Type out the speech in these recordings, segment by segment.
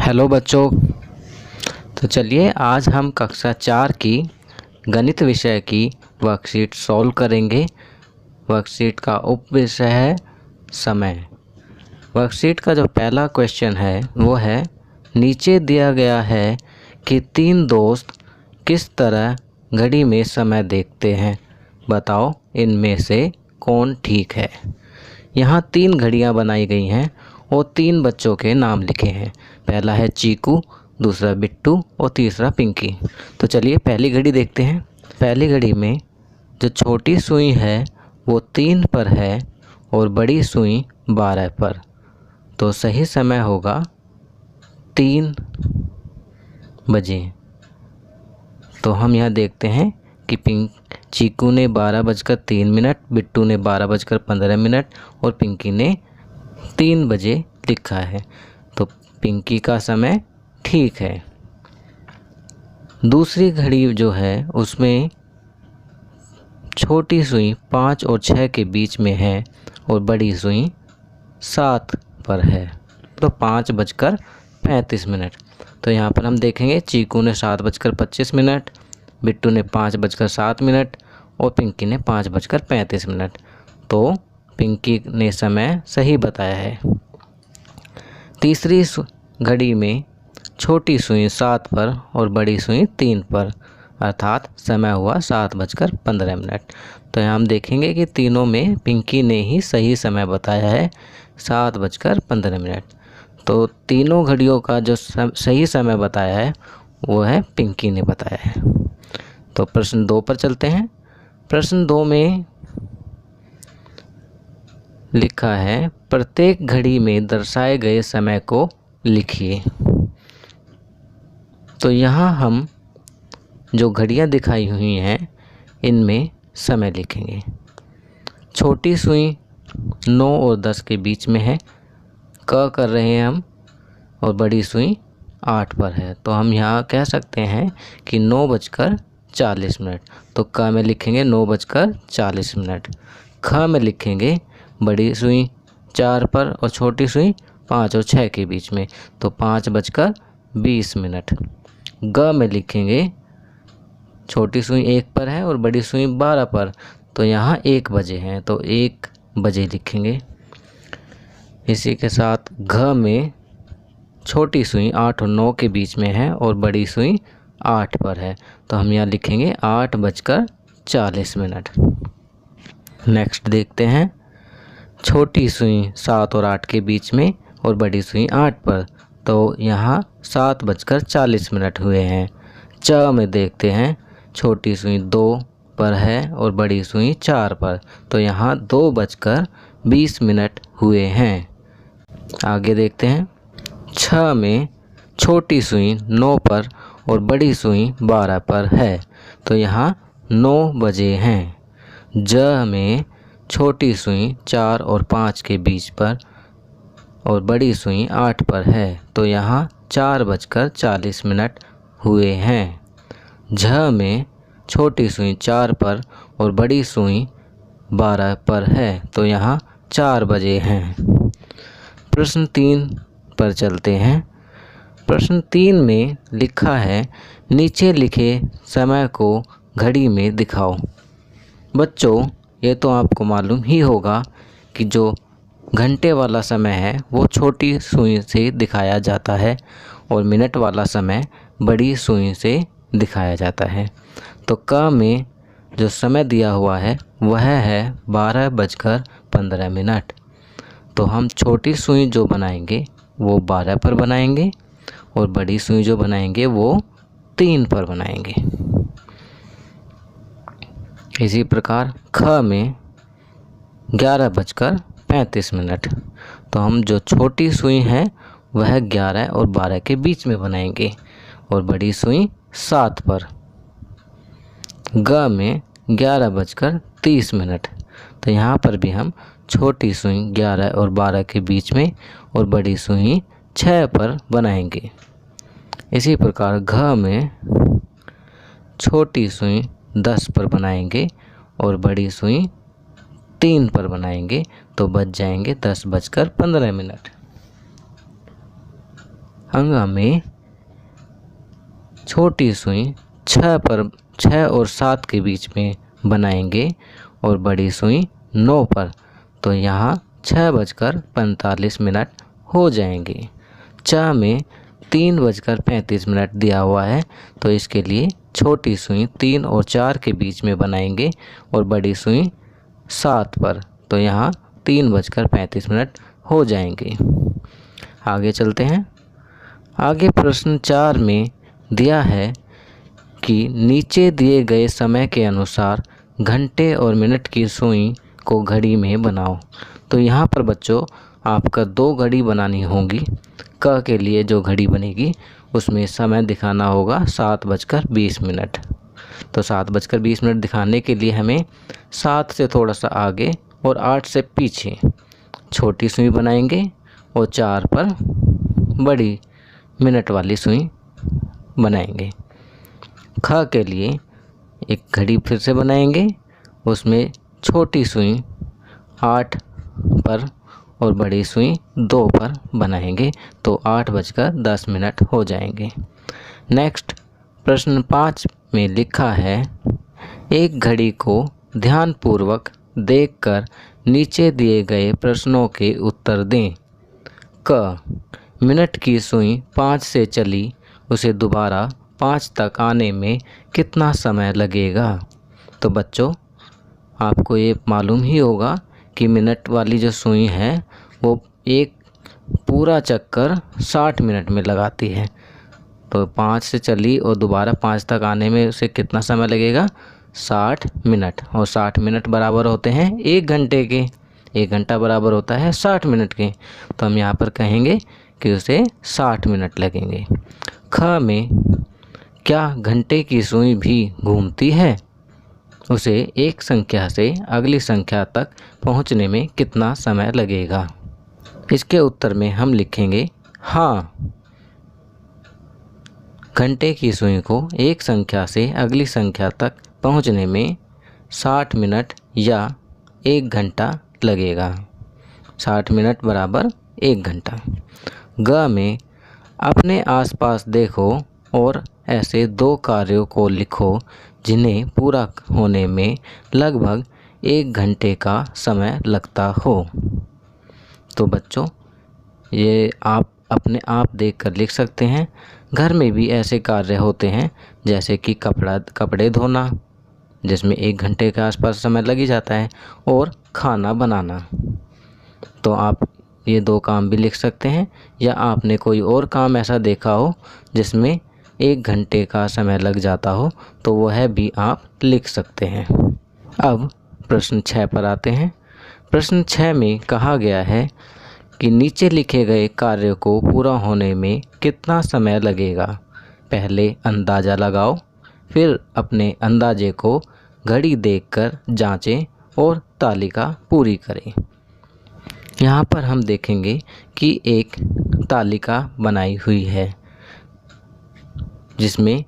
Hello बच्चों। तो चलिए आज हम कक्षा 4 की गणित विषय की वर्कशीट सॉल्व करेंगे। वर्कशीट का उप विषय है समय। वर्कशीट का जो पहला क्वेश्चन है वो है, नीचे दिया गया है कि 3 दोस्त किस तरह घड़ी में समय देखते हैं, बताओ इनमें से कौन ठीक है। यहाँ 3 घड़ियाँ बनाई गई हैं और 3 बच्चों के नाम लिखे हैं। पहला है चीकू, दूसरा बिट्टू और तीसरा पिंकी। तो चलिए पहली घड़ी देखते हैं। पहली घड़ी में जो छोटी सुई है वो 3 पर है और बड़ी सुई 12 पर। तो सही समय होगा 3 बजे। तो हम यहाँ देखते हैं कि चीकू ने 12:03, बिट्टू ने 12:15 और पिंकी ने 3 बजे लिखा है। तो पिंकी का समय ठीक है। दूसरी घड़ी जो है उसमें छोटी सुई 5 और 6 के बीच में है और बड़ी सुई 7 पर है। तो 5:35। तो यहाँ पर हम देखेंगे चीकू ने 7:25, बिट्टू ने 5:07 और पिंकी ने 5:35। तो पिंकी ने समय सही बताया है। तीसरी घड़ी में छोटी सुई 7 पर और बड़ी सुई 3 पर, अर्थात समय हुआ 7:15। तो यहाँ हम देखेंगे कि तीनों में पिंकी ने ही सही समय बताया है, 7:15। तो तीनों घड़ियों का जो सही समय बताया है वो है पिंकी ने बताया है। तो प्रश्न 2 पर चलते हैं। प्रश्न 2 में लिखा है, प्रत्येक घड़ी में दर्शाए गए समय को लिखिए। तो यहाँ हम जो घड़ियाँ दिखाई हुई हैं इनमें समय लिखेंगे। छोटी सुई 9 और 10 के बीच में है, क कर रहे हैं हम, और बड़ी सुई 8 पर है। तो हम यहाँ कह सकते हैं कि 9:40। तो क में लिखेंगे 9:40। ख में लिखेंगे बड़ी सुई 4 पर और छोटी सुई 5 और 6 के बीच में, तो 5:20। ग में लिखेंगे छोटी सुई 1 पर है और बड़ी सुई 12 पर, तो यहाँ 1 बजे हैं, तो 1 बजे लिखेंगे। इसी के साथ घ में छोटी सुई 8 और 9 के बीच में है और बड़ी सुई 8 पर है, तो हम यहाँ लिखेंगे 8:40। नेक्स्ट देखते हैं, छोटी सुई 7 और 8 के बीच में और बड़ी सुई 8 पर, तो यहाँ 7:40 हुए हैं। च में देखते हैं, छोटी सुई 2 पर है और बड़ी सुई 4 पर, तो यहाँ 2:20 हुए हैं। आगे देखते हैं, छ में छोटी सुई 9 पर और बड़ी सुई 12 पर है, तो यहाँ 9 बजे हैं। ज में छोटी सुई 4 और 5 के बीच पर और बड़ी सुई 8 पर है, तो यहाँ 4:40 हुए हैं। झ में छोटी सुई 4 पर और बड़ी सुई 12 पर है, तो यहाँ 4 बजे हैं। प्रश्न 3 पर चलते हैं। प्रश्न 3 में लिखा है, नीचे लिखे समय को घड़ी में दिखाओ। बच्चों, ये तो आपको मालूम ही होगा कि जो घंटे वाला समय है वो छोटी सुई से दिखाया जाता है और मिनट वाला समय बड़ी सुई से दिखाया जाता है। तो क में जो समय दिया हुआ है वह है 12:15। तो हम छोटी सुई जो बनाएंगे वो 12 पर बनाएंगे और बड़ी सुई जो बनाएंगे वो 3 पर बनाएंगे। इसी प्रकार ख में 11:35। तो हम जो छोटी सुई है वह 11 और 12 के बीच में बनाएंगे और बड़ी सुई 7 पर। ग में 11:30। तो यहाँ पर भी हम छोटी सुई 11 और 12 के बीच में और बड़ी सुई 6 पर बनाएंगे। इसी प्रकार घ में छोटी सुई 10 पर बनाएंगे और बड़ी सुई 3 पर बनाएंगे, तो बच जाएंगे 10:15। अंगा में छोटी सुई 6 और 7 के बीच में बनाएंगे और बड़ी सुई 9 पर। तो यहाँ 6:45 हो जाएंगे। च में 3:35 दिया हुआ है, तो इसके लिए छोटी सुई 3 और 4 के बीच में बनाएंगे और बड़ी सुई 7 पर। तो यहाँ 3:35 हो जाएंगे। आगे चलते हैं। आगे प्रश्न 4 में दिया है कि नीचे दिए गए समय के अनुसार घंटे और मिनट की सुई को घड़ी में बनाओ। तो यहाँ पर बच्चों आपका 2 घड़ी बनानी होगी। क के लिए जो घड़ी बनेगी उसमें समय दिखाना होगा 7:20। तो 7:20 दिखाने के लिए हमें 7 से थोड़ा सा आगे और 8 से पीछे छोटी सुई बनाएंगे और 4 पर बड़ी मिनट वाली सुई बनाएंगे। ख के लिए एक घड़ी फिर से बनाएंगे, उसमें छोटी सुई 8 पर और बड़ी सुई 2 पर बनाएंगे। तो 8:10 हो जाएंगे। नेक्स्ट प्रश्न 5 में लिखा है, एक घड़ी को ध्यानपूर्वक देखकर नीचे दिए गए प्रश्नों के उत्तर दें। क मिनट की सुई 5 से चली, उसे दोबारा 5 तक आने में कितना समय लगेगा। तो बच्चों आपको ये मालूम ही होगा कि मिनट वाली जो सुई है वो एक पूरा चक्कर 60 मिनट में लगाती है। तो 5 से चली और दोबारा 5 तक आने में उसे कितना समय लगेगा, 60 मिनट। और 60 मिनट बराबर होते हैं 1 घंटे के। 1 घंटा बराबर होता है 60 मिनट के। तो हम यहाँ पर कहेंगे कि उसे 60 मिनट लगेंगे। ख में क्या घंटे की सुई भी घूमती है, उसे एक संख्या से अगली संख्या तक पहुंचने में कितना समय लगेगा। इसके उत्तर में हम लिखेंगे हाँ, घंटे की सुई को एक संख्या से अगली संख्या तक पहुंचने में 60 मिनट या 1 घंटा लगेगा। 60 मिनट बराबर 1 घंटा। ग में अपने आसपास देखो और ऐसे 2 कार्यों को लिखो जिन्हें पूरा होने में लगभग 1 घंटे का समय लगता हो। तो बच्चों ये आप अपने आप देखकर लिख सकते हैं। घर में भी ऐसे कार्य होते हैं जैसे कि कपड़े धोना, जिसमें 1 घंटे के आसपास समय लग ही जाता है, और खाना बनाना। तो आप ये 2 काम भी लिख सकते हैं, या आपने कोई और काम ऐसा देखा हो जिसमें 1 घंटे का समय लग जाता हो तो वह भी आप लिख सकते हैं। अब प्रश्न 6 पर आते हैं। प्रश्न 6 में कहा गया है कि नीचे लिखे गए कार्य को पूरा होने में कितना समय लगेगा। पहले अंदाज़ा लगाओ, फिर अपने अंदाजे को घड़ी देखकर जांचें और तालिका पूरी करें। यहाँ पर हम देखेंगे कि एक तालिका बनाई हुई है जिसमें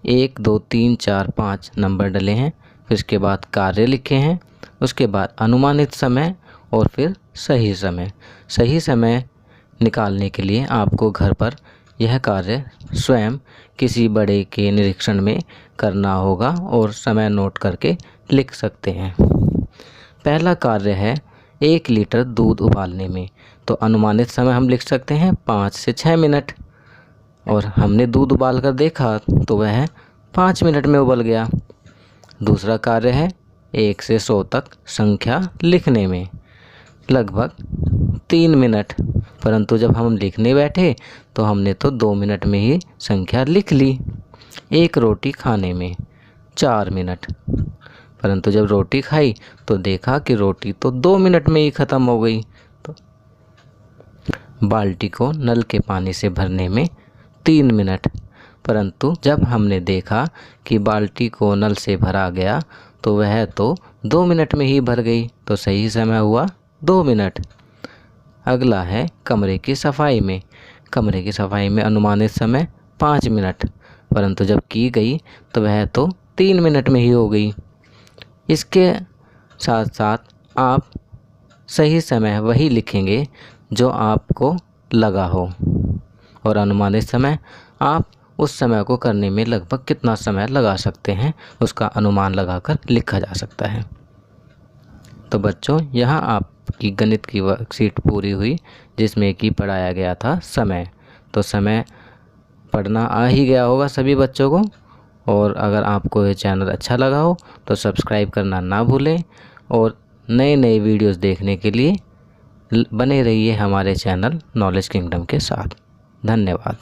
1 2 3 4 5 नंबर डले हैं। फिर उसके बाद कार्य लिखे हैं, उसके बाद अनुमानित समय और फिर सही समय। सही समय निकालने के लिए आपको घर पर यह कार्य स्वयं किसी बड़े के निरीक्षण में करना होगा और समय नोट करके लिख सकते हैं। पहला कार्य है 1 लीटर दूध उबालने में। तो अनुमानित समय हम लिख सकते हैं 5 से 6 मिनट, और हमने दूध उबाल कर देखा तो वह 5 मिनट में उबल गया। दूसरा कार्य है 1 से 100 तक संख्या लिखने में, लगभग 3 मिनट, परंतु जब हम लिखने बैठे तो हमने तो 2 मिनट में ही संख्या लिख ली। 1 रोटी खाने में 4 मिनट, परंतु जब रोटी खाई तो देखा कि रोटी तो 2 मिनट में ही ख़त्म हो गई। तो बाल्टी को नल के पानी से भरने में 3 मिनट, परंतु जब हमने देखा कि बाल्टी को नल से भरा गया तो वह तो 2 मिनट में ही भर गई। तो सही समय हुआ 2 मिनट। अगला है कमरे की सफाई में। कमरे की सफाई में अनुमानित समय 5 मिनट, परंतु जब की गई तो वह तो 3 मिनट में ही हो गई। इसके साथ साथ आप सही समय वही लिखेंगे जो आपको लगा हो। और अनुमानित समय, आप उस समय को करने में लगभग कितना समय लगा सकते हैं उसका अनुमान लगाकर लिखा जा सकता है। तो बच्चों, यहाँ आपकी गणित की वर्कशीट पूरी हुई जिसमें कि पढ़ाया गया था समय। तो समय पढ़ना आ ही गया होगा सभी बच्चों को। और अगर आपको ये चैनल अच्छा लगा हो तो सब्सक्राइब करना ना भूलें और नए नए वीडियोस देखने के लिए बने रहिए हमारे चैनल नॉलेज किंगडम के साथ। धन्यवाद।